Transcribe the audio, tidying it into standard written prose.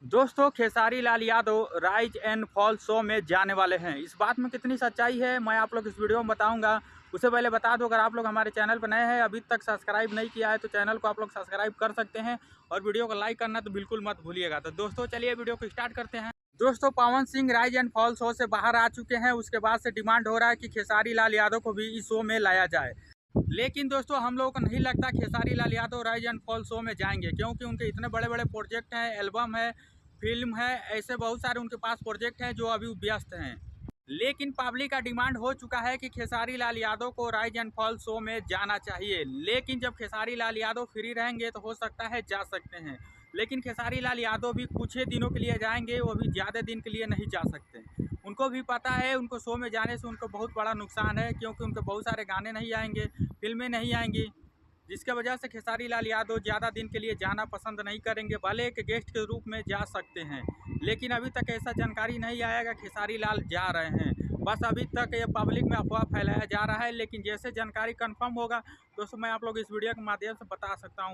दोस्तों Khesari Lal Yadav rise and fall show में जाने वाले हैं। इस बात में कितनी सच्चाई है मैं आप लोग इस वीडियो में बताऊंगा। उससे पहले बता दो, अगर आप लोग हमारे चैनल पर नए हैं, अभी तक सब्सक्राइब नहीं किया है तो चैनल को आप लोग सब्सक्राइब कर सकते हैं और वीडियो को लाइक करना तो बिल्कुल मत भूलिएगा। तो दोस्तों चलिए वीडियो को स्टार्ट करते हैं। दोस्तों Pawan Singh rise and fall show से बाहर आ चुके हैं। उसके बाद से डिमांड हो रहा है कि खेसारी लाल यादव को भी इस शो में लाया जाए। लेकिन दोस्तों हम लोगों को नहीं लगता Khesari Lal Yadav rise and fall show में जाएंगे, क्योंकि उनके इतने बड़े बड़े प्रोजेक्ट हैं, एल्बम है, फिल्म है, ऐसे बहुत सारे उनके पास प्रोजेक्ट हैं जो अभी व्यस्त हैं। लेकिन पब्लिक का डिमांड हो चुका है कि खेसारी लाल यादव को राइज एंड फॉल शो में जाना चाहिए। लेकिन जब खेसारी लाल यादव फ्री रहेंगे तो हो सकता है जा सकते हैं, लेकिन खेसारी लाल यादव भी कुछ ही दिनों के लिए जाएंगे, वो भी ज़्यादा दिन के लिए नहीं जा सकते। उनको भी पता है उनको शो में जाने से उनको बहुत बड़ा नुकसान है, क्योंकि उनके बहुत सारे गाने नहीं आएंगे, फिल्में नहीं आएंगी, जिसके वजह से खेसारी लाल यादव ज़्यादा दिन के लिए जाना पसंद नहीं करेंगे। भले एक गेस्ट के रूप में जा सकते हैं, लेकिन अभी तक ऐसा जानकारी नहीं आएगा खेसारी लाल जा रहे हैं। बस अभी तक ये पब्लिक में अफवाह फैलाया जा रहा है, लेकिन जैसे जानकारी कंफर्म होगा दोस्तों मैं आप लोग इस वीडियो के माध्यम से बता सकता हूँ।